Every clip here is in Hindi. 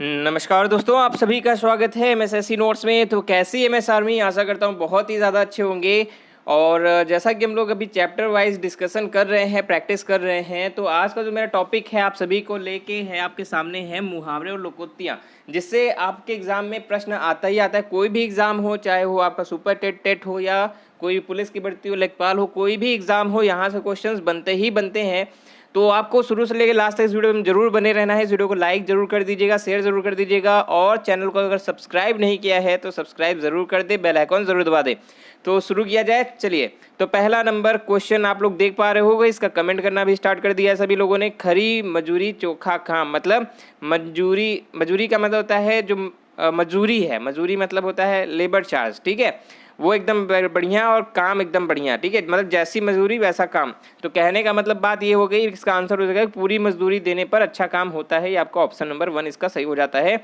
नमस्कार दोस्तों, आप सभी का स्वागत है एमएसएससी नोट्स में। तो कैसी एमएस आर्मी, आशा करता हूँ बहुत ही ज़्यादा अच्छे होंगे। और जैसा कि हम लोग अभी चैप्टर वाइज डिस्कशन कर रहे हैं, प्रैक्टिस कर रहे हैं, तो आज का जो मेरा टॉपिक है आप सभी को लेके है, आपके सामने है मुहावरे और लोकोक्तियाँ, जिससे आपके एग्जाम में प्रश्न आता ही आता है। कोई भी एग्जाम हो, चाहे वो आपका सुपर टेट हो या कोई पुलिस की भर्ती हो, लेखपाल हो, कोई भी एग्जाम हो, यहाँ से क्वेश्चंस बनते ही बनते हैं। तो आपको शुरू से लेकर लास्ट तक इस वीडियो में जरूर बने रहना है। इस वीडियो को लाइक जरूर कर दीजिएगा, शेयर जरूर कर दीजिएगा, और चैनल को अगर सब्सक्राइब नहीं किया है तो सब्सक्राइब जरूर कर दे, बेल आइकॉन जरूर दबा दे। तो शुरू किया जाए, चलिए। तो पहला नंबर क्वेश्चन आप लोग देख पा रहे होगे, इसका कमेंट करना भी स्टार्ट कर दिया है सभी लोगों ने। खरी मजूरी चोखा काम, मतलब मजूरी, मजूरी का मतलब होता है जो मजूरी है, मजूरी मतलब होता है लेबर चार्ज, ठीक है। वो एकदम बढ़िया और काम एकदम बढ़िया, ठीक है, मतलब जैसी मजदूरी वैसा काम। तो कहने का मतलब बात ये हो गई, इसका आंसर हो जाएगा पूरी मजदूरी देने पर अच्छा काम होता है। ये आपका ऑप्शन नंबर 1 इसका सही हो जाता है।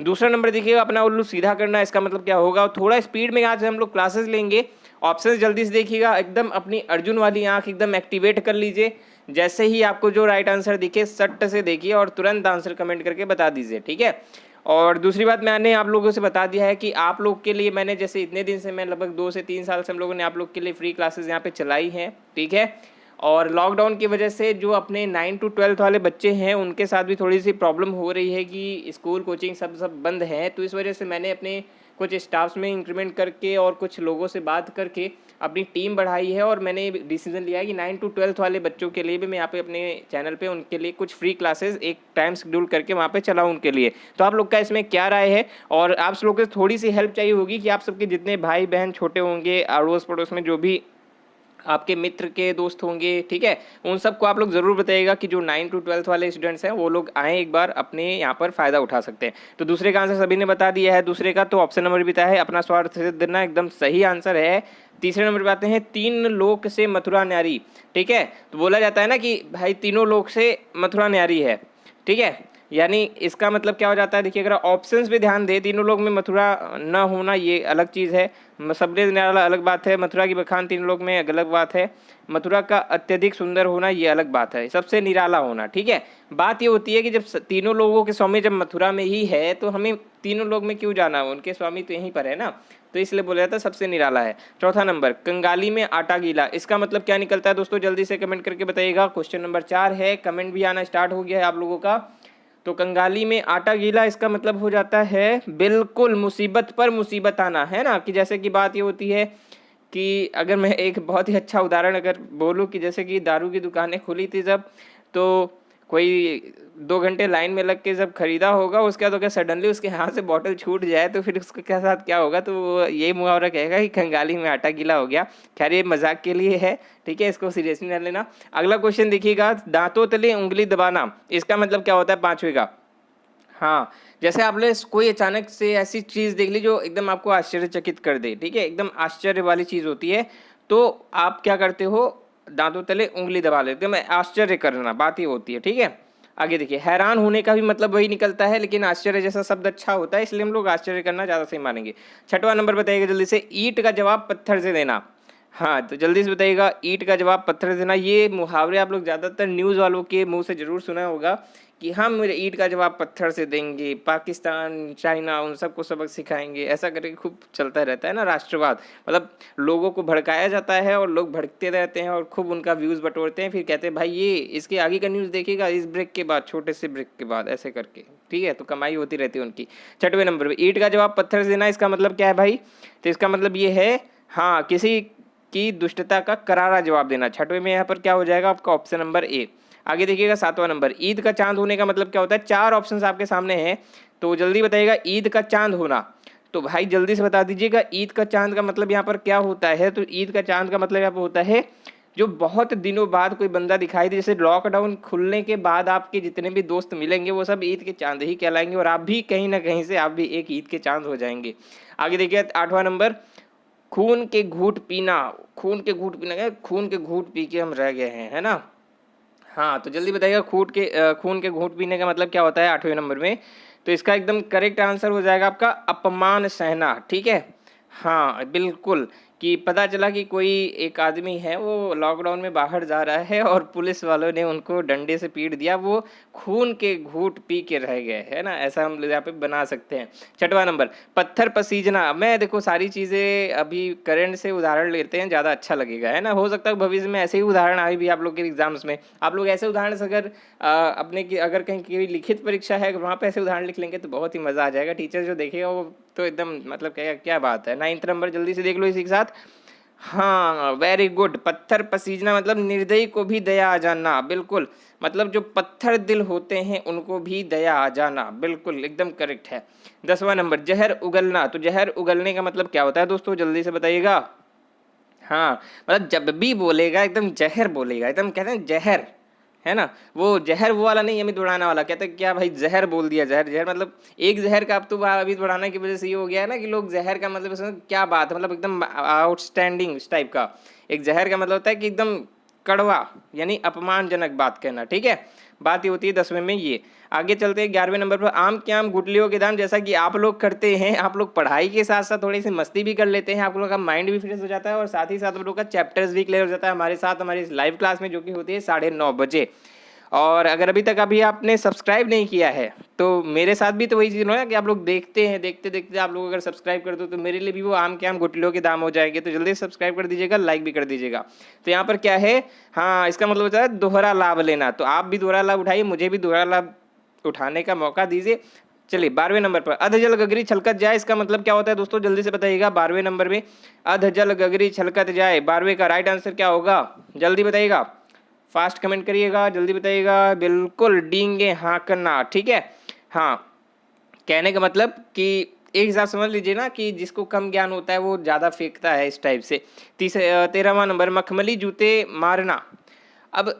दूसरा नंबर देखिएगा, अपना उल्लू सीधा करना, इसका मतलब क्या होगा। थोड़ा स्पीड में आज हम लोग क्लासेस लेंगे, ऑप्शन जल्दी से देखिएगा, एकदम अपनी अर्जुन वाली आंख एकदम एक्टिवेट कर लीजिए। जैसे ही आपको जो राइट आंसर दिखे सट से देखिए और तुरंत आंसर कमेंट करके बता दीजिए, ठीक है। और दूसरी बात, मैंने आप लोगों से बता दिया है कि आप लोग के लिए मैंने जैसे इतने दिन से, मैं लगभग 2 से 3 साल से हम लोगों ने आप लोग के लिए फ्री क्लासेस यहाँ पे चलाई हैं, ठीक है। और लॉकडाउन की वजह से जो अपने 9 to 12 वाले बच्चे हैं उनके साथ भी थोड़ी सी प्रॉब्लम हो रही है कि स्कूल कोचिंग सब बंद है। तो इस वजह से मैंने अपने कुछ स्टाफ्स में इंक्रीमेंट करके और कुछ लोगों से बात करके अपनी टीम बढ़ाई है, और मैंने डिसीजन लिया है कि 9 to 12 वाले बच्चों के लिए भी मैं यहाँ पे अपने चैनल पे उनके लिए कुछ फ्री क्लासेस एक टाइम शेड्यूल करके वहाँ पे चलाऊँ उनके लिए। तो आप लोग का इसमें क्या राय है, और आप लोग को थोड़ी सी हेल्प चाहिए होगी कि आप सबके जितने भाई बहन छोटे होंगे, अड़ोस पड़ोस में जो भी आपके मित्र के दोस्त होंगे, ठीक है, उन सबको आप लोग ज़रूर बताइएगा कि जो 9 to 12 वाले स्टूडेंट्स हैं वो लोग आएँ, एक बार अपने यहाँ पर फ़ायदा उठा सकते हैं। तो दूसरे का आंसर सभी ने बता दिया है। दूसरे का तो ऑप्शन नंबर भी बताया है, अपना स्वार्थ सिद्ध करना, एकदम सही आंसर है। तीसरे नंबर पर आते हैं, 3 लोक से मथुरा न्यारी, ठीक है। तो बोला जाता है ना कि भाई तीनों लोक से मथुरा न्यारी है, ठीक है। यानी इसका मतलब क्या हो जाता है, देखिए अगर ऑप्शंस पे ध्यान दे, तीनों लोग में मथुरा न होना ये अलग चीज़ है, सबने निराला अलग बात है, मथुरा की बखान तीनों लोग में अलग बात है, मथुरा का अत्यधिक सुंदर होना ये अलग बात है, सबसे निराला होना, ठीक है। बात ये होती है कि जब तीनों लोगों के स्वामी जब मथुरा में ही है तो हमें तीनों लोग में क्यों जाना, उनके स्वामी तो यहीं पर है ना, तो इसलिए बोला जाता है सबसे निराला है। चौथा नंबर, कंगाली में आटा गीला, इसका मतलब क्या निकलता है दोस्तों, जल्दी से कमेंट करके बताइएगा। क्वेश्चन नंबर 4 है, कमेंट भी आना स्टार्ट हो गया है आप लोगों का। तो कंगाली में आटा गीला, इसका मतलब हो जाता है बिल्कुल मुसीबत पर मुसीबत आना, है ना। कि जैसे कि बात ये होती है कि अगर मैं एक बहुत ही अच्छा उदाहरण अगर बोलूँ कि जैसे कि दारू की दुकानें खुली थी जब, तो कोई 2 घंटे लाइन में लग के जब खरीदा होगा, उसके बाद अगर सडनली उसके हाथ से बॉटल छूट जाए तो फिर उसके क्या साथ क्या होगा, तो वो यही मुहावरा कहेगा कि कंगाली में आटा गीला हो गया। खैर ये मजाक के लिए है, ठीक है, इसको सीरियसली न लेना। अगला क्वेश्चन देखिएगा, दांतों तले उंगली दबाना, इसका मतलब क्या होता है 5वें का। हाँ, जैसे आपने कोई अचानक से ऐसी चीज़ देख ली जो एकदम आपको आश्चर्यचकित कर दे, ठीक है, एकदम आश्चर्य वाली चीज़ होती है, तो आप क्या करते हो, दांतों तले उंगली दबा लेते हो, मैं आश्चर्य करना, बात ये होती है, ठीक है। आगे देखिए, हैरान होने का भी मतलब वही निकलता है, लेकिन आश्चर्य जैसा शब्द अच्छा होता है, इसलिए हम लोग आश्चर्य करना ज़्यादा सही मानेंगे। छठवां नंबर बताइएगा जल्दी से, ईंट का जवाब पत्थर से देना। हाँ, तो जल्दी से बताइएगा, ईंट का जवाब पत्थर से देना, ये मुहावरे आप लोग ज़्यादातर न्यूज़ वालों के मुंह से जरूर सुना होगा कि हम ईंट का जवाब पत्थर से देंगे, पाकिस्तान चाइना उन सबको सबक सिखाएंगे, ऐसा करके खूब चलता रहता है ना राष्ट्रवाद। मतलब लोगों को भड़काया जाता है और लोग भड़कते रहते हैं और खूब उनका व्यूज़ बटोरते हैं, फिर कहते हैं भाई ये इसके आगे का न्यूज़ देखिएगा, इस ब्रेक के बाद, छोटे से ब्रेक के बाद, ऐसे करके, ठीक है। तो कमाई होती रहती है उनकी। छठवें नंबर पर, ईंट का जवाब पत्थर से देना, इसका मतलब क्या है भाई, तो इसका मतलब ये है, हाँ, किसी की दुष्टता का करारा जवाब देना। छठवें में यहाँ पर क्या हो जाएगा आपका ऑप्शन नंबर ए। आगे देखिएगा 7वां नंबर, ईद का चांद होने का मतलब क्या होता है। 4 ऑप्शंस आपके सामने हैं, तो जल्दी बताइएगा, ईद का चांद होना, तो भाई जल्दी से बता दीजिएगा ईद का चांद का मतलब यहाँ पर क्या होता है। तो ईद का चांद का मतलब यहाँ पर होता है जो बहुत दिनों बाद कोई बंदा दिखाई दे, जैसे लॉकडाउन खुलने के बाद आपके जितने भी दोस्त मिलेंगे वो सब ईद के चांद ही कहलाएंगे, और आप भी कहीं ना कहीं से आप भी एक ईद के चांद हो जाएंगे। आगे देखिए 8वां नंबर, खून के घूंट पीना, खून के घूंट पीना क्या, खून के घूंट पी के हम रह गए हैं, है ना। हाँ, तो जल्दी बताइएगा, खून के घूंट पीने का मतलब क्या होता है 8वें नंबर में। तो इसका एकदम करेक्ट आंसर हो जाएगा आपका अपमान सहना, ठीक है। हाँ, बिल्कुल, कि पता चला कि कोई एक आदमी है वो लॉकडाउन में बाहर जा रहा है और पुलिस वालों ने उनको डंडे से पीट दिया, वो खून के घूँट पी के रह गए, है ना? ऐसा हम लोग यहाँ पे बना सकते हैं। छठवां नंबर, पत्थर पसीजना। मैं देखो सारी चीज़ें अभी करंट से उदाहरण लेते हैं, ज़्यादा अच्छा लगेगा, है ना? हो सकता है भविष्य में ऐसे ही उदाहरण आए भी आप लोग के एग्ज़ाम्स में। आप लोग ऐसे उदाहरण से अगर अपने की अगर कहीं की लिखित परीक्षा है, अगर वहाँ पे ऐसे उदाहरण लिख लेंगे तो बहुत ही मज़ा आ जाएगा। टीचर जो देखेगा वो तो एकदम मतलब कहेगा क्या बात है। 9th नंबर जल्दी से देख लो इसी के साथ। हाँ, वेरी गुड। पत्थर पसीजना मतलब निर्दयी को भी दया आ जाना, बिल्कुल। मतलब जो पत्थर दिल होते हैं उनको भी दया आ जाना, बिल्कुल एकदम करेक्ट है। 10वां नंबर, जहर उगलना। तो जहर उगलने का मतलब क्या होता है दोस्तों, जल्दी से बताइएगा। हाँ, मतलब जब भी बोलेगा एकदम जहर बोलेगा, एकदम कहते हैं जहर, है ना? वो जहर वो वाला नहीं, अमित उड़ाना वाला। कहते हैं क्या भाई जहर बोल दिया, जहर जहर मतलब एक जहर का। अब तो अमित उड़ाना की वजह से ये हो गया है ना कि लोग जहर का मतलब उसमें क्या बात है, मतलब एकदम आउटस्टैंडिंग टाइप का। एक जहर का मतलब होता है कि एकदम कड़वा, यानी अपमानजनक बात कहना, ठीक है? बात ये होती है 10वें में ये। आगे चलते हैं 11वें नंबर पर, आम के आम गुठलियों के दाम। जैसा कि आप लोग करते हैं, आप लोग पढ़ाई के साथ साथ थोड़ी सी मस्ती भी कर लेते हैं, आप लोगों का माइंड भी फ्रेश हो जाता है और साथ ही साथ आप लोग का चैप्टर्स भी क्लियर हो जाता है हमारे साथ हमारी लाइव क्लास में, जो कि होती है 9:30 बजे। और अगर अभी तक अभी आपने सब्सक्राइब नहीं किया है तो मेरे साथ भी तो वही चीज़ है कि आप लोग देखते हैं, देखते देखते आप लोग अगर सब्सक्राइब कर दो तो मेरे लिए भी वो आम के आम गुठलियों के दाम हो जाएंगे। तो जल्दी सब्सक्राइब कर दीजिएगा, लाइक भी कर दीजिएगा। तो यहाँ पर क्या है, हाँ, इसका मतलब होता है दोहरा लाभ लेना। तो आप भी दोहरा लाभ उठाइए, मुझे भी दोहरा लाभ उठाने का मौका दीजिए। चलिए 12वें नंबर पर, अधजल गगरी छलकत जाए। इसका मतलब क्या होता है दोस्तों, जल्दी से बताइएगा। 12वें नंबर में अधजल गगरी छलकत जाए, 12वें का राइट आंसर क्या होगा, जल्दी बताइएगा। फास्ट कमेंट करिएगा, जल्दी बताइएगा। बिल्कुल, डींगे हाँकना, ठीक है। हाँ, कहने का मतलब कि एक हिसाब समझ लीजिए ना कि जिसको कम ज्ञान होता है वो ज़्यादा फेंकता है, इस टाइप से। 13वां नंबर, मखमली जूते मारना। अब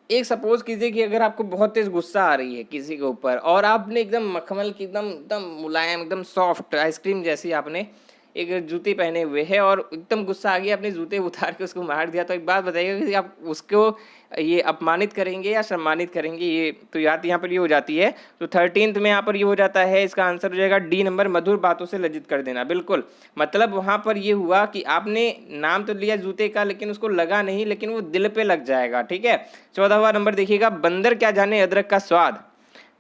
एक सपोज कीजिए कि अगर आपको बहुत तेज गुस्सा आ रही है किसी के ऊपर और आपने एकदम मखमल की एकदम एकदम मुलायम एकदम सॉफ्ट आइसक्रीम जैसी आपने एक जूते पहने हुए है और एकदम गुस्सा आ गया, आपने जूते उतार के उसको मार दिया। तो एक बात बताइएगा कि आप उसको ये अपमानित करेंगे या सम्मानित करेंगे, ये तो याद यहाँ पर ये हो जाती है। तो 13th में यहाँ पर ये हो जाता है, इसका आंसर हो जाएगा डी नंबर, मधुर बातों से लज्जित कर देना। बिल्कुल, मतलब वहाँ पर ये हुआ कि आपने नाम तो लिया जूते का लेकिन उसको लगा नहीं, लेकिन वो दिल पे लग जाएगा, ठीक है। 14वां नंबर देखिएगा, बंदर क्या जाने अदरक का स्वाद।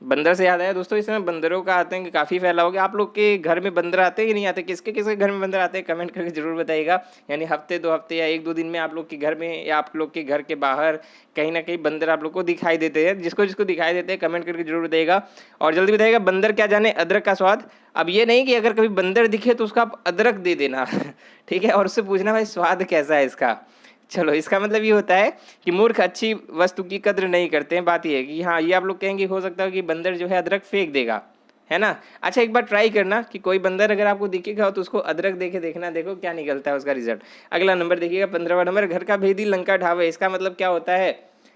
बंदर से याद आया दोस्तों, इस समय बंदरों का आतंक काफ़ी फैला हो गया। आप लोग के घर में बंदर आते हैं कि नहीं आते, किसके किसके घर में बंदर आते हैं, कमेंट करके जरूर बताइएगा। यानी हफ्ते 2 हफ्ते या 1-2 दिन में आप लोग के घर में या आप लोग के घर के बाहर कहीं ना कहीं बंदर आप लोग को दिखाई देते हैं। जिसको जिसको दिखाई देते हैं कमेंट करके जरूर बताइएगा। और जल्दी बताइएगा, बंदर क्या जाने अदरक का स्वाद। अब ये नहीं कि अगर कभी बंदर दिखे तो उसका आप अदरक दे देना ठीक है, और उससे पूछना भाई स्वाद कैसा है इसका। चलो, इसका मतलब ये होता है कि मूर्ख अच्छी वस्तु की कद्र नहीं करते हैं। बात ये है कि हाँ, ये आप लोग कहेंगे हो सकता है कि बंदर जो है अदरक फेंक देगा, है ना। अच्छा, एक बार ट्राई करना कि कोई बंदर अगर आपको दिखेगा तो उसको अदरक देके देखना, देखो क्या निकलता है उसका रिजल्ट। अगला नंबर देखिएगा, 15वां नंबर, घर का भेदी लंका ढावे। इसका मतलब क्या होता है,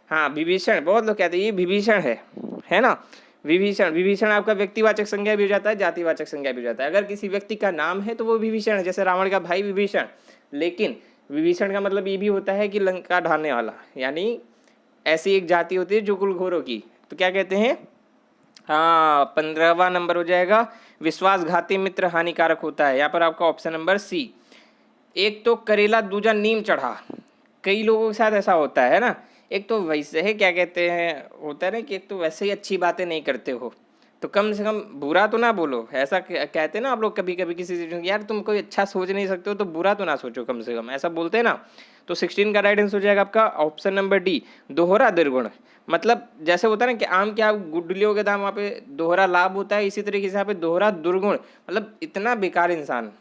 हाँ, विभीषण। बहुत लोग कहते हैं ये विभीषण है ना। विभीषण, विभीषण आपका व्यक्तिवाचक संज्ञा भी हो जाता है, जातिवाचक संज्ञा भी हो जाता है। अगर किसी व्यक्ति का नाम है तो वो विभीषण है, जैसे रावण का भाई विभीषण। लेकिन विभीषण का मतलब ये भी होता है कि लंका ढाने वाला, यानी ऐसी एक जाति होती है जो कुलघोरों की। तो क्या कहते हैं, हाँ, 15वां नंबर हो जाएगा, विश्वासघाती मित्र हानिकारक होता है। यहाँ पर आपका ऑप्शन नंबर सी। एक तो करेला दूजा नीम चढ़ा, कई लोगों के साथ ऐसा होता है ना। एक तो वैसे है क्या कहते हैं, होता है ना कि एक तो वैसे ही अच्छी बातें नहीं करते हो तो कम से कम बुरा तो ना बोलो। ऐसा कहते हैं ना आप लोग कभी कभी किसी चीज़, यार तुम कोई अच्छा सोच नहीं सकते हो तो बुरा तो ना सोचो, कम से कम ऐसा बोलते हैं ना। तो 16 का राइट आंसर हो जाएगा आपका ऑप्शन नंबर डी, दोहरा दुर्गुण। मतलब जैसे होता है ना कि आम के आप गुठलियों के दाम, वहाँ पे दोहरा लाभ होता है, इसी तरीके से यहाँ पे दोहरा दुर्गुण मतलब इतना बेकार इंसान,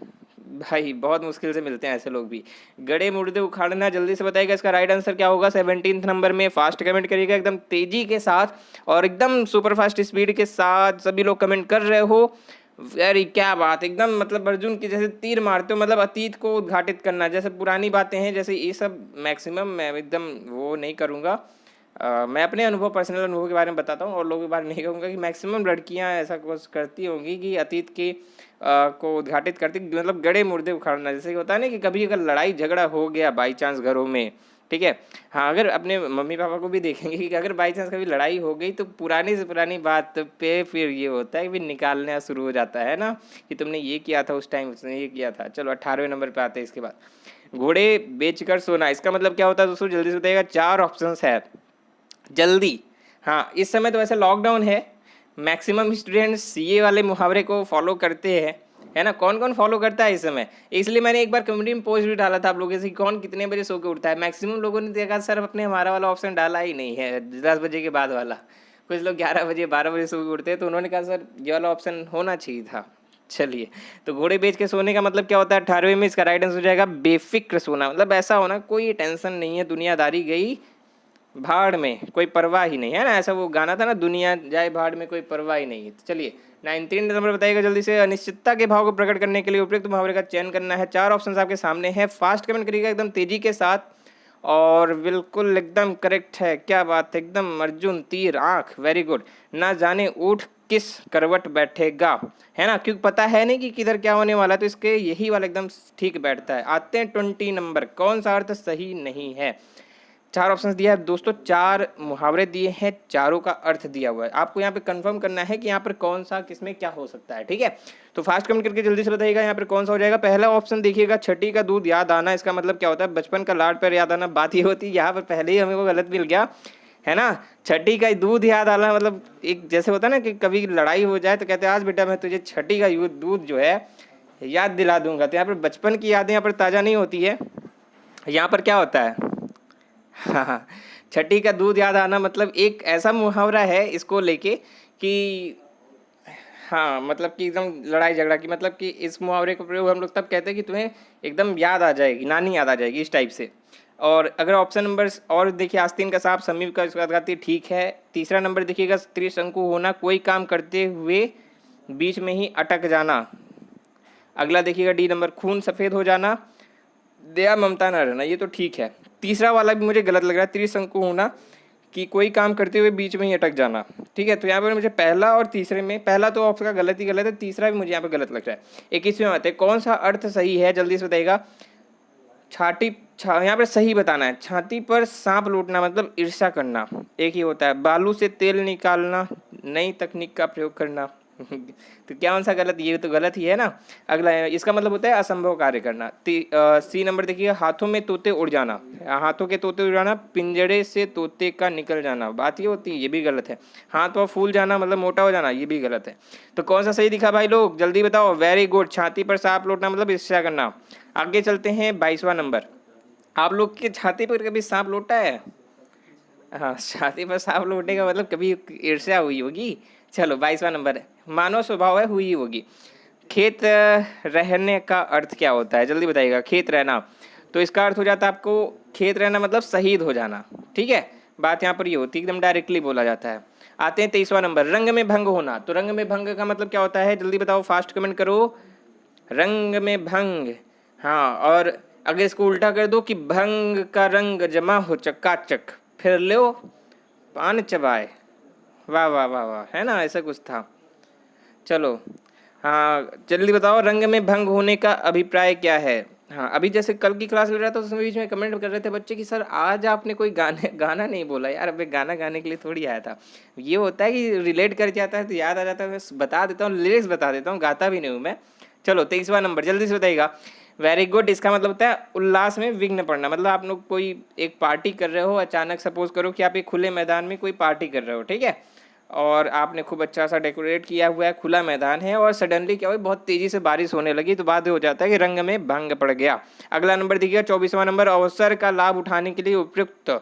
भाई बहुत मुश्किल से मिलते हैं ऐसे लोग भी। गड़े मुर्दे उखाड़ना, जल्दी से बताइएगा इसका राइट आंसर क्या होगा 17th नंबर में। फास्ट कमेंट करिएगा एकदम तेजी के साथ और एकदम सुपर फास्ट स्पीड के साथ। सभी लोग कमेंट कर रहे हो, वेरी, क्या बात, एकदम मतलब अर्जुन की जैसे तीर मारते हो। मतलब अतीत को उद्घाटित करना, जैसे पुरानी बातें हैं, जैसे ये सब मैक्सिमम मैं एकदम वो नहीं करूँगा। मैं अपने अनुभव, पर्सनल अनुभव के बारे में बताता हूँ और लोगों के बारे में नहीं कहूँगा कि मैक्सिमम लड़कियाँ ऐसा कुछ करती होंगी कि अतीत के को उद्घाटित करती, मतलब गड़े मुर्दे उखाड़ना। जैसे कि होता है ना कि कभी अगर लड़ाई झगड़ा हो गया बाई चांस घरों में, ठीक है। हाँ, अगर अपने मम्मी पापा को भी देखेंगे कि अगर बाई चांस कभी लड़ाई हो गई तो पुरानी से पुरानी बात पे फिर ये होता है कि फिर निकालना शुरू हो जाता है ना, कि तुमने ये किया था उस टाइम, उसने ये किया था। चलो 18वें नंबर पे आते हैं इसके बाद। घोड़े बेचकर सोना, इसका मतलब क्या होता है दोस्तों, जल्दी से बताइएगा। 4 ऑप्शंस है, जल्दी। हाँ, इस समय तो वैसे लॉकडाउन है, मैक्सिमम स्टूडेंट्स सीए वाले मुहावरे को फॉलो करते हैं, है ना। कौन कौन फॉलो करता है इस समय, इसलिए मैंने एक बार कम्युनिटी में पोस्ट भी डाला था आप लोगों से कि कौन कितने बजे सो के उठता है। मैक्सिमम लोगों ने देखा सर अपने हमारा वाला ऑप्शन डाला ही नहीं है 10 बजे के बाद वाला। कुछ लोग 11 बजे 12 बजे सो के उठते हैं, तो उन्होंने कहा सर ये वाला ऑप्शन होना चाहिए था। चलिए, तो घोड़े बेच के सोने का मतलब क्या होता है 18वें में, इसका राइट आंसर हो जाएगा बेफिक्र सोना। मतलब ऐसा होना कोई टेंशन नहीं है, दुनियादारी गई भाड़ में, कोई परवाह ही नहीं, है ना। ऐसा वो गाना था ना, दुनिया जाए भाड़ में कोई परवाह ही नहीं है। तो चलिए 19 नंबर बताइएगा जल्दी से। अनिश्चितता के भाव को प्रकट करने के लिए उपयुक्त मुहावरे का चयन करना है। 4 ऑप्शन आपके सामने है, फास्ट कमेंट करिएगा एकदम तेजी के साथ। और बिल्कुल एकदम करेक्ट है, क्या बात है, एकदम अर्जुन तीर आंख, वेरी गुड। ना जाने ऊठ किस करवट बैठेगा, है ना, क्योंकि पता है नहीं कि किधर क्या होने वाला है, तो इसके यही वाला एकदम ठीक बैठता है। आते हैं 20 नंबर, कौन सा अर्थ सही नहीं है। 4 ऑप्शंस दिया है दोस्तों, 4 मुहावरे दिए हैं, चारों का अर्थ दिया हुआ है। आपको यहाँ पे कंफर्म करना है कि यहाँ पर कौन सा किसमें क्या हो सकता है, ठीक है। तो फास्ट कमेंट करके जल्दी से बताइएगा यहाँ पर कौन सा हो जाएगा। पहला ऑप्शन देखिएगा, छठी का दूध याद आना, इसका मतलब क्या होता है, बचपन का लाड पर याद आना। बात ये होती है यहाँ पर पहले ही हमें वो गलत मिल गया, है ना। छठी का दूध याद आना मतलब एक जैसे होता है ना कि कभी लड़ाई हो जाए तो कहते हैं आज बेटा मैं तुझे छठी का दूध जो है याद दिला दूंगा। तो यहाँ पर बचपन की यादें यहाँ पर ताज़ा नहीं होती है, यहाँ पर क्या होता है, हाँ, छठी का दूध याद आना मतलब एक ऐसा मुहावरा है इसको लेके कि हाँ, मतलब कि एकदम लड़ाई झगड़ा की, मतलब कि इस मुहावरे का प्रयोग हम लोग तब कहते हैं कि तुम्हें एकदम याद आ जाएगी, नानी याद आ जाएगी, इस टाइप से। और अगर ऑप्शन नंबर और देखिए, आस्तीन का सांप समीप का इसका गाती, ठीक है। तीसरा नंबर देखिएगा, त्रिशंकु होना, कोई काम करते हुए बीच में ही अटक जाना। अगला देखिएगा डी नंबर, खून सफ़ेद हो जाना, दया ममता न रहना, ये तो ठीक है। तीसरा वाला भी मुझे गलत लग रहा है, त्रिशंकु होना कि कोई काम करते हुए बीच में ही अटक जाना, ठीक है। तो यहाँ पर मुझे पहला और तीसरे में, पहला तो आपका गलत ही गलत है, तीसरा भी मुझे यहाँ पर गलत लग रहा है। 21वें आते हैं, कौन सा अर्थ सही है, जल्दी से बताइएगा। यहाँ पर सही बताना है। छाती पर सांप लौटना मतलब ईर्ष्या करना, एक ही होता है। बालू से तेल निकालना, नई तकनीक का प्रयोग करना तो क्या कौन सा गलत, ये तो गलत ही है ना। अगला है, इसका मतलब होता है असंभव कार्य करना। सी नंबर देखिए, हाथों में तोते उड़ जाना, हाथों के तोते उड़ जाना, पिंजड़े से तोते का निकल जाना, बात ये होती है, ये भी गलत है। हाथ पर फूल जाना मतलब मोटा हो जाना, ये भी गलत है। तो कौन सा सही दिखा भाई लोग, जल्दी बताओ। वेरी गुड, छाती पर सांप लौटना मतलब ईर्ष्या करना। आगे चलते हैं 22वां नंबर। आप लोग की छाती पर कभी सांप लौटा है? हाँ, छाती पर सांप लौटेगा मतलब कभी ईर्ष्या हुई होगी। चलो 22वां नंबर है, मानव स्वभाव है, हुई होगी। खेत रहने का अर्थ क्या होता है, जल्दी बताइएगा। खेत रहना, तो इसका अर्थ हो जाता है आपको, खेत रहना मतलब शहीद हो जाना, ठीक है। बात यहाँ पर ये होती है, एकदम डायरेक्टली बोला जाता है। आते हैं 23वां नंबर, रंग में भंग होना। तो रंग में भंग का मतलब क्या होता है, जल्दी बताओ, फास्ट कमेंट करो। रंग में भंग, हाँ, और अगर इसको उल्टा कर दो कि भंग का रंग जमा हो चकाचक, फिर लो पान चबाए, वाह वाह वाह वाह, है ना, ऐसा कुछ था। चलो, हाँ जल्दी बताओ, रंग में भंग होने का अभिप्राय क्या है। हाँ, अभी जैसे कल की क्लास ले रहा था, उसमें बीच में कमेंट कर रहे थे बच्चे कि सर आज आपने कोई गाना नहीं बोला। यार अबे गाना गाने के लिए थोड़ी आया था, ये होता है कि रिलेट कर जाता है तो याद आ जाता है, मैं बता देता हूँ, लिरिक्स बता देता हूँ, गाता भी नहीं हूँ मैं। चलो 23वां नंबर, जल्दी से बताइएगा। वेरी गुड, इसका मतलब होता है उल्लास में विघ्न पड़ना। मतलब आप लोग कोई एक पार्टी कर रहे हो, अचानक सपोज करो कि आप एक खुले मैदान में कोई पार्टी कर रहे हो, ठीक है, और आपने खूब अच्छा सा डेकोरेट किया हुआ है, खुला मैदान है, और सडनली क्या हुआ, बहुत तेजी से बारिश होने लगी, तो बाद हो जाता है कि रंग में भंग पड़ गया। अगला नंबर देखिएगा 24वां नंबर, अवसर का लाभ उठाने के लिए उपयुक्त।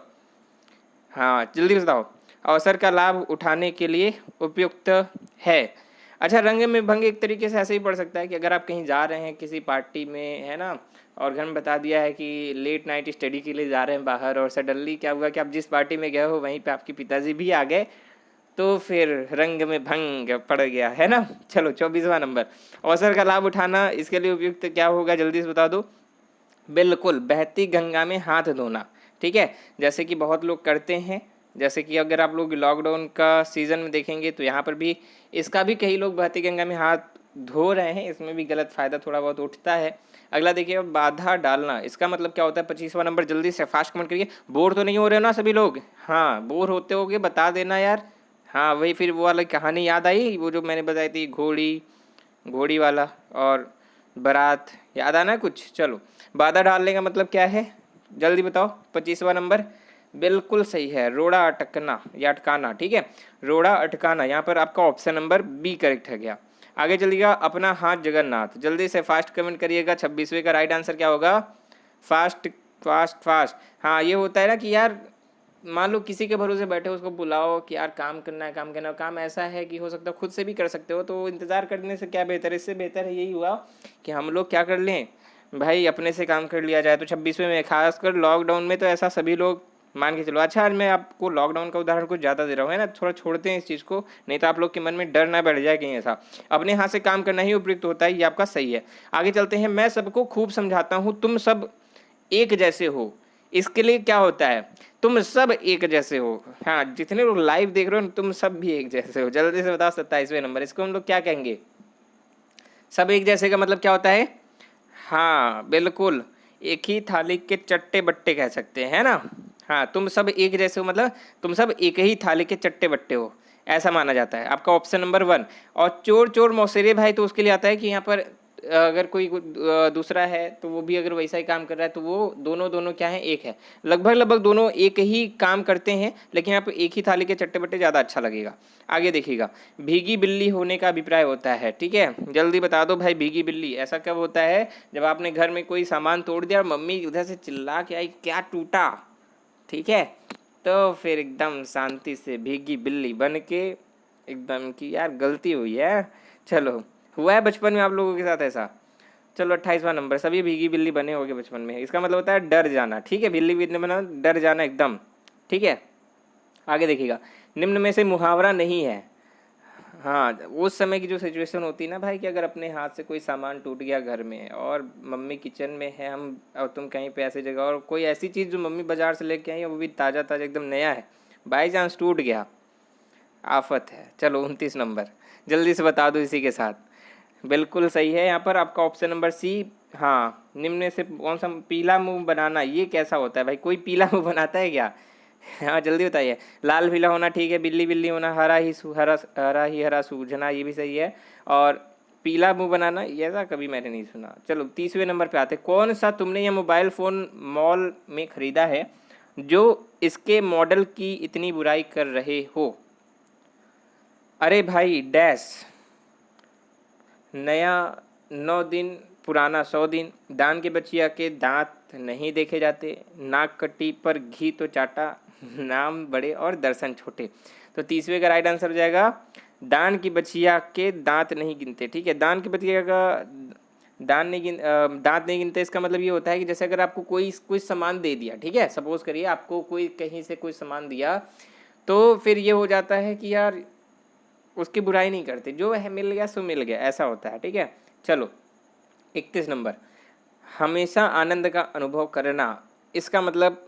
हाँ जल्दी बताओ, अवसर का लाभ उठाने के लिए उपयुक्त है। अच्छा, रंग में भंग एक तरीके से ऐसे ही पड़ सकता है कि अगर आप कहीं जा रहे हैं किसी पार्टी में, है ना, और घर में बता दिया है कि लेट नाइट स्टडी के लिए जा रहे हैं बाहर, और सडनली क्या हुआ कि आप जिस पार्टी में गए हो वहीं पे आपके पिताजी भी आ गए, तो फिर रंग में भंग पड़ गया, है ना। चलो 24वां नंबर, अवसर का लाभ उठाना, इसके लिए उपयुक्त क्या होगा, जल्दी से बता दो। बिल्कुल, बहती गंगा में हाथ धोना, ठीक है, जैसे कि बहुत लोग करते हैं। जैसे कि अगर आप लोग लॉकडाउन का सीज़न में देखेंगे तो यहाँ पर भी इसका भी कई लोग बहती गंगा में हाथ धो रहे हैं, इसमें भी गलत फ़ायदा थोड़ा बहुत उठता है। अगला देखिए, बाधा डालना, इसका मतलब क्या होता है? 25वां नंबर, जल्दी से फास्ट कमेंट करिए। बोर तो नहीं हो रहे हो ना सभी लोग? हाँ, बोर होते होगे बता देना यार। हाँ वही, फिर वो वाला कहानी याद आई, वो जो मैंने बताई थी, घोड़ी घोड़ी वाला और बारात, याद आना कुछ? चलो, बाधा डालने का मतलब क्या है जल्दी बताओ। 25वां नंबर बिल्कुल सही है, रोड़ा अटकना या अटकाना। ठीक है, रोड़ा अटकाना, यहाँ पर आपका ऑप्शन नंबर बी करेक्ट है गया। आगे चलिएगा, अपना हाथ जगन्नाथ, जल्दी से फास्ट कमेंट करिएगा। 26वें का राइट आंसर क्या होगा? Fast fast fast. हाँ, ये होता है ना कि यार मान लो किसी के भरोसे बैठे हो, उसको बुलाओ कि यार काम करना है, काम करना है। काम ऐसा है कि हो सकता है खुद से भी कर सकते हो, तो इंतज़ार करने से क्या बेहतर है? इससे बेहतर है यही हुआ कि हम लोग क्या कर लें भाई, अपने से काम कर लिया जाए। तो 26वें में, खासकर लॉकडाउन में तो ऐसा सभी लोग मान के चलो। अच्छा, आज मैं आपको लॉकडाउन का उदाहरण कुछ ज़्यादा दे रहा हूँ, है ना, थोड़ा छोड़ते हैं इस चीज़ को, नहीं तो आप लोग के मन में डर ना बैठ जाए कहीं ऐसा। अपने हाथ से काम करना ही उपयुक्त होता है, ये आपका सही है। आगे चलते हैं, मैं सबको खूब समझाता हूँ, तुम सब एक जैसे हो। इसके लिए क्या होता है? तुम सब एक जैसे हो। हाँ, जितने लोग लाइव देख रहे हो तुम सब भी एक जैसे हो। जल्दी से बताओ 27वें नंबर, इसको हम लोग क्या कहेंगे? सब एक जैसे का मतलब क्या होता है? हाँ बिल्कुल, एक ही थाली के चट्टे बट्टे कह सकते हैं, है ना। हाँ, तुम सब एक जैसे हो मतलब तुम सब एक ही थाली के चट्टे बट्टे हो, ऐसा माना जाता है। आपका ऑप्शन नंबर 1। और चोर चोर मौसेरे भाई, तो उसके लिए आता है कि यहाँ पर अगर कोई दूसरा है तो वो भी अगर वैसा ही काम कर रहा है तो वो दोनों दोनों क्या है? एक है। लगभग लगभग दोनों एक ही काम करते हैं, लेकिन यहाँ पर एक ही थाली के चट्टे बट्टे ज़्यादा अच्छा लगेगा। आगे देखिएगा, भीगी बिल्ली होने का अभिप्राय होता है। ठीक है, जल्दी बता दो भाई, भीगी बिल्ली ऐसा कब होता है? जब आपने घर में कोई सामान तोड़ दिया और मम्मी उधर से चिल्ला के आई, क्या टूटा? ठीक है, तो फिर एकदम शांति से भीगी बिल्ली बन के एकदम कि यार गलती हुई है। चलो, हुआ है बचपन में आप लोगों के साथ ऐसा? चलो, 28वां नंबर, सभी भीगी बिल्ली बने होंगे बचपन में। इसका मतलब होता है डर जाना। ठीक है, बिल्ली बिल्ली बना, डर जाना एकदम। ठीक है, आगे देखिएगा, निम्न में से मुहावरा नहीं है। हाँ, उस समय की जो सिचुएशन होती है ना भाई, कि अगर अपने हाथ से कोई सामान टूट गया घर में और मम्मी किचन में है, हम और तुम कहीं पे ऐसी जगह, और कोई ऐसी चीज़ जो मम्मी बाजार से लेके आई है वो भी ताज़ा ताज़ा एकदम नया है, बाई चांस टूट गया, आफत है। चलो, 29 नंबर, जल्दी से बता दो इसी के साथ। बिल्कुल सही है यहाँ पर आपका ऑप्शन नंबर सी। हाँ, निम्न में से कौन सा? पीला मुंह बनाना, ये कैसा होता है भाई? कोई पीला मुंह बनाता है क्या? हाँ जल्दी बताइए। लाल पीला होना ठीक है, बिल्ली बिल्ली होना, हरा सूझना, ये भी सही है। और पीला मुंह बनाना, ये ऐसा कभी मैंने नहीं सुना। चलो, 30वें नंबर पे आते, कौन सा तुमने ये मोबाइल फ़ोन मॉल में ख़रीदा है जो इसके मॉडल की इतनी बुराई कर रहे हो? अरे भाई, डैश, नया 9 दिन, पुराना 100 दिन, दान के बचिया के दांत नहीं देखे जाते, नाक कटी पर घी तो चाटा, नाम बड़े और दर्शन छोटे। तो 30वें का राइट आंसर हो जाएगा, दान की बचिया के दांत नहीं गिनते। ठीक है, दान की बचिया का दांत नहीं गिनते, इसका मतलब ये होता है कि जैसे अगर आपको कोई सामान दे दिया, ठीक है, सपोज करिए आपको कोई कहीं से कोई सामान दिया, तो फिर ये हो जाता है कि यार उसकी बुराई नहीं करते, जो है मिल गया सो मिल गया, ऐसा होता है। ठीक है, चलो, 31 नंबर, हमेशा आनंद का अनुभव करना, इसका मतलब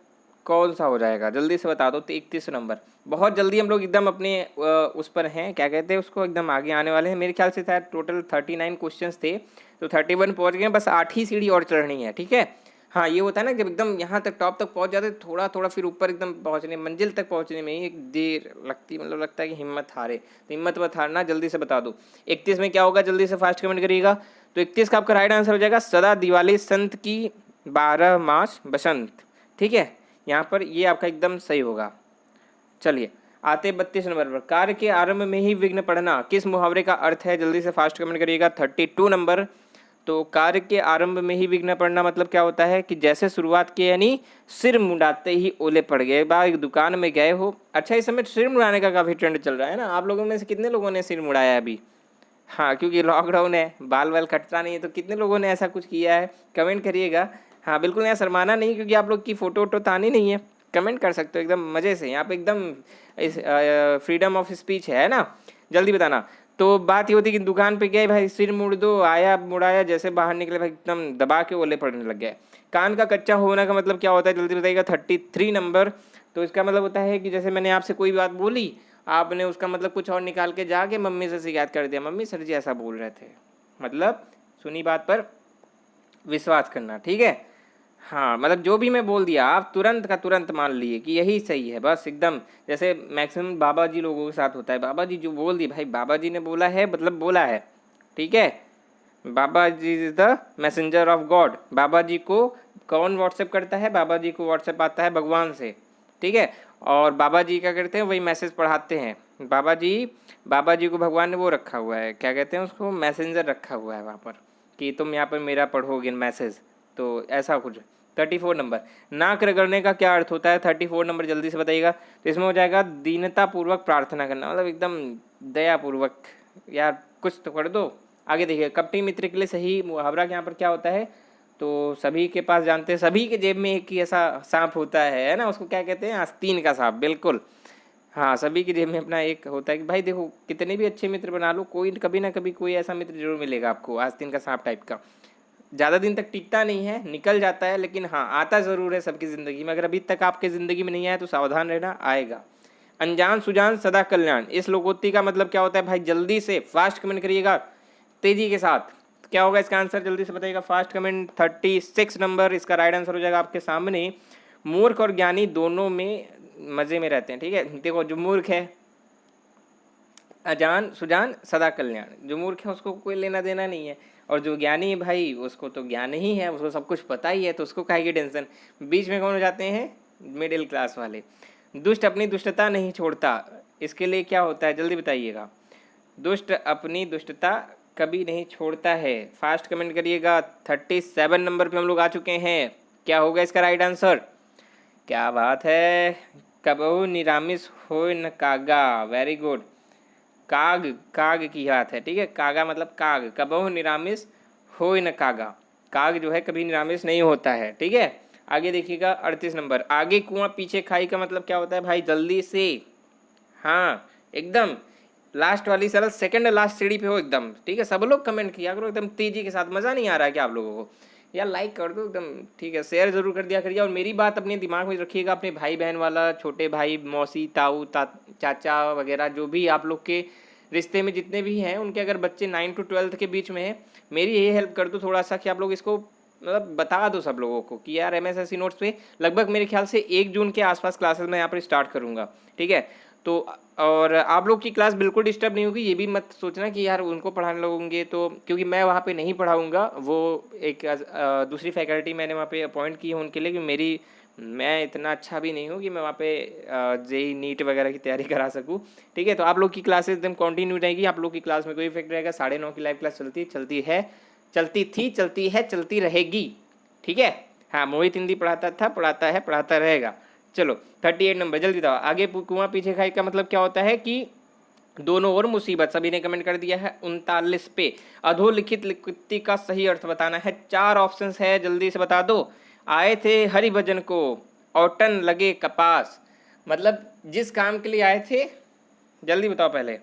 कौन सा हो जाएगा? जल्दी से बता दो। तो 31 नंबर, बहुत जल्दी हम लोग एकदम अपने उस पर हैं, क्या कहते हैं उसको, एकदम आगे आने वाले हैं। मेरे ख्याल से शायद टोटल 39 क्वेश्चंस थे, तो 31 पहुंच गए, बस 8 ही सीढ़ी और चढ़नी है। ठीक है, हाँ, ये होता है ना जब एकदम यहाँ तक टॉप तक पहुँच जाते, थोड़ा थोड़ा फिर ऊपर एकदम पहुँचने, मंजिल तक पहुँचने में ही एक देर लगती, मतलब लगता है कि हिम्मत हारे। तो हिम्मत मत हारना, जल्दी से बता दो 31 में क्या होगा, जल्दी से फास्ट कमेंट करिएगा। तो 31 का आपका राइट आंसर हो जाएगा, सदा दिवाली संत की 12 मास बसंत। ठीक है, यहाँ पर ये आपका एकदम सही होगा। चलिए, आते 32 नंबर पर, कार्य के आरंभ में ही विघ्न पड़ना, किस मुहावरे का अर्थ है? जल्दी से फास्ट कमेंट करिएगा। 32 नंबर, तो कार्य के आरंभ में ही विघ्न पड़ना मतलब क्या होता है कि जैसे शुरुआत की, यानी सिर मुंडाते ही ओले पड़ गए। बाहर एक दुकान में गए हो, अच्छा इस समय सिर मुड़ाने का काफ़ी ट्रेंड चल रहा है ना, आप लोगों में से कितने लोगों ने सिर मुड़ाया है अभी? हाँ, क्योंकि लॉकडाउन है, बाल वाल कटता नहीं है, तो कितने लोगों ने ऐसा कुछ किया है, कमेंट करिएगा। हाँ बिल्कुल, यहाँ शर्माना नहीं, क्योंकि आप लोग की फ़ोटो वोटो तो आनी नहीं है, कमेंट कर सकते हो एकदम मज़े से, यहाँ पे एकदम इस फ्रीडम ऑफ स्पीच है ना। जल्दी बताना। तो बात ये होती कि दुकान पे गए भाई, सिर मुड़ दो, आया मुड़ाया, जैसे बाहर निकले भाई एकदम दबा के ओले पड़ने लग गए। कान का कच्चा होना का मतलब क्या होता है? जल्दी बताइएगा। 33 नंबर, तो इसका मतलब होता है कि जैसे मैंने आपसे कोई बात बोली, आपने उसका मतलब कुछ और निकाल के जाके मम्मी से शिकायत कर दिया, मम्मी सर जी ऐसा बोल रहे थे, मतलब सुनी बात पर विश्वास करना, ठीक है। हाँ, मतलब जो भी मैं बोल दिया आप तुरंत का तुरंत मान लिए कि यही सही है, बस एकदम। जैसे मैक्सिमम बाबा जी लोगों के साथ होता है, बाबा जी जो बोल दिए भाई, बाबा जी ने बोला है मतलब बोला है, ठीक है। Baba ji is the messenger of God. Baba ji को कौन व्हाट्सएप करता है? बाबा जी को व्हाट्सएप आता है भगवान से, ठीक है। और बाबा जी क्या करते हैं? वही मैसेज पढ़ाते हैं। बाबा जी को भगवान ने वो रखा हुआ है, क्या कहते हैं उसको, मैसेंजर रखा हुआ है वहाँ पर, कि तुम यहाँ पर मेरा पढ़ोगे मैसेज। तो ऐसा कुछ। 34 नंबर, नाक रगड़ने का क्या अर्थ होता है? 34 नंबर जल्दी से बताइएगा। तो इसमें हो जाएगा दीनतापूर्वक प्रार्थना करना, मतलब एकदम दयापूर्वक, यार कुछ तो कर दो। आगे देखिए, कपटी मित्र के लिए सही मुहावरा यहाँ पर क्या होता है? तो सभी के पास जानते हैं, सभी के जेब में एक ही ऐसा सांप होता है ना, उसको क्या कहते हैं? आस्तीन का सांप, बिल्कुल। हाँ, सभी के जेब में अपना एक होता है कि भाई देखो, कितने भी अच्छे मित्र बना लो, कोई कभी ना कभी कोई ऐसा मित्र जरूर मिलेगा आपको, आस्तीन का सांप टाइप का। ज़्यादा दिन तक टिकता नहीं है, निकल जाता है, लेकिन हाँ आता ज़रूर है सबकी ज़िंदगी में। अगर अभी तक आपके ज़िंदगी में नहीं आया तो सावधान रहना, आएगा। अनजान सुजान सदा कल्याण, इस लोकोक्ति का मतलब क्या होता है? भाई जल्दी से फास्ट कमेंट करिएगा, तेजी के साथ। क्या होगा इसका आंसर? जल्दी से बताइएगा, फास्ट कमेंट। 36 नंबर इसका राइट आंसर हो जाएगा आपके सामने। मूर्ख और ज्ञानी दोनों में मज़े में रहते हैं, ठीक है। देखो, जो मूर्ख है अजान सुजान सदा कल्याण, जो मूर्ख है उसको कोई लेना देना नहीं है, और जो ज्ञानी है भाई उसको तो ज्ञान ही है, उसको सब कुछ पता ही है, तो उसको काहे की टेंशन। बीच में कौन हो जाते हैं? मिडिल क्लास वाले। दुष्ट अपनी दुष्टता नहीं छोड़ता, इसके लिए क्या होता है? जल्दी बताइएगा। दुष्ट अपनी दुष्टता कभी नहीं छोड़ता है, फास्ट कमेंट करिएगा। 37 नंबर पे हम लोग आ चुके हैं। क्या होगा इसका राइट आंसर? क्या बात है, कबहू निरामिस हो न कागा, वेरी गुड। काग, काग की बात है, ठीक है। कागा मतलब काग, कबहू निरामिस हो न कागा, काग जो है कभी निरामिस नहीं होता है, ठीक है। आगे देखिएगा 38 नंबर, आगे कुआं पीछे खाई का मतलब क्या होता है? भाई जल्दी से, हाँ एकदम लास्ट वाली सरल सेकंड लास्ट सीढ़ी पे हो एकदम, ठीक है। सब लोग कमेंट किया करो एकदम तेजी के साथ। मज़ा नहीं आ रहा है क्या आप लोगों को? यार लाइक कर दो एकदम, ठीक है। शेयर जरूर कर दिया करिए, और मेरी बात अपने दिमाग में रखिएगा, अपने भाई बहन वाला, छोटे भाई मौसी ताऊ चाचा वगैरह, जो भी आप लोग के रिश्ते में जितने भी हैं, उनके अगर बच्चे 9 to 12 के बीच में हैं, मेरी ये हेल्प कर दो थोड़ा सा, कि आप लोग इसको मतलब बता दो सब लोगों को कि यार MSSC नोट्स पे लगभग मेरे ख्याल से 1 जून के आसपास क्लासेस मैं यहाँ पर स्टार्ट करूँगा, ठीक है। तो और आप लोग की क्लास बिल्कुल डिस्टर्ब नहीं होगी, ये भी मत सोचना कि यार उनको पढ़ाने लगोगे तो, क्योंकि मैं वहाँ पे नहीं पढ़ाऊँगा, वो एक दूसरी फैकल्टी मैंने वहाँ पे अपॉइंट की है उनके लिए, कि मैं इतना अच्छा भी नहीं हूँ कि मैं वहाँ पे जेई नीट वगैरह की तैयारी करा सकूँ, ठीक है। तो आप लोग की क्लासेस एकदम कंटिन्यू रहेगी, आप लोग की क्लास में कोई इफेक्ट रहेगा। 9:30 की लाइव क्लास चलती है, चलती रहेगी, ठीक है। हाँ, मोहित हिंदी पढ़ाता था, पढ़ाता है, पढ़ाता रहेगा। चलो 38 नंबर जल्दी बताओ। आगे कुआं पीछे खाई का मतलब क्या होता है? कि दोनों ओर मुसीबत, सभी ने कमेंट कर दिया है 39 पे। अधोलिखित लिखित का सही अर्थ बताना है, 4 ऑप्शंस है, जल्दी से बता दो। आए थे हरि भजन को, औटन लगे कपास, मतलब जिस काम के लिए आए थे, जल्दी बताओ पहले।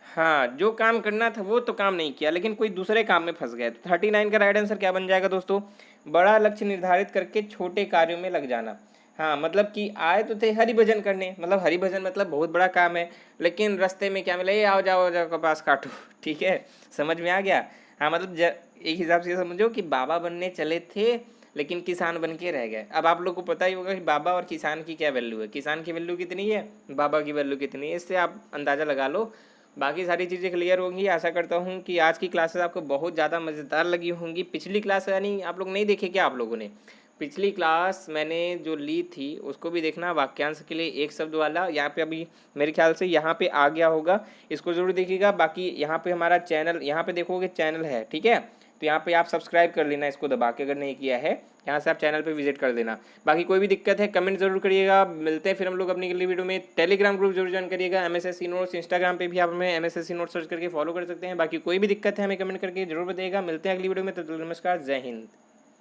हाँ, जो काम करना था वो तो काम नहीं किया, लेकिन कोई दूसरे काम में फंस गए। तो 39 का राइट आंसर क्या बन जाएगा दोस्तों? बड़ा लक्ष्य निर्धारित करके छोटे कार्यों में लग जाना। हाँ, मतलब कि आए तो थे हरि भजन करने, मतलब हरि भजन मतलब बहुत बड़ा काम है, लेकिन रास्ते में क्या मिला? ये आओ जाओ जाओ कपास काटो, ठीक है। समझ में आ गया? हाँ, मतलब एक हिसाब से समझो कि बाबा बनने चले थे लेकिन किसान बन के रह गए। अब आप लोग को पता ही होगा कि बाबा और किसान की क्या वैल्यू है, किसान की वैल्यू कितनी है, बाबा की वैल्यू कितनी है, इससे आप अंदाज़ा लगा लो। बाकी सारी चीज़ें क्लियर होंगी। आशा करता हूँ कि आज की क्लासेस आपको बहुत ज़्यादा मज़ेदार लगी होंगी। पिछली क्लास यानी आप लोग नहीं देखे क्या आप लोगों ने? पिछली क्लास मैंने जो ली थी उसको भी देखना, वाक्यांश के लिए एक शब्द वाला, यहाँ पे अभी मेरे ख्याल से यहाँ पे आ गया होगा, इसको ज़रूर देखिएगा। बाकी यहाँ पे हमारा चैनल, यहाँ पे देखोगे चैनल है, ठीक है। तो यहाँ पे आप सब्सक्राइब कर लेना इसको दबा के, अगर नहीं किया है यहाँ से आप चैनल पे विजिट कर देना। बाकी कोई भी दिक्कत है कमेंट जरूर करिएगा। मिलते हैं फिर हम लोग अपनी अगली वीडियो में। टेलीग्राम ग्रुप जरूर ज्वाइन करिएगा, MSSC नोट्स। इंस्टाग्राम पे भी आप हमें MSSC नोट्स सर्च करके फॉलो कर सकते हैं। बाकी कोई भी दिक्कत है हमें कमेंट करके जरूर बताइएगा। मिलते हैं अगली वीडियो में, तो नमस्कार, जय हिंद।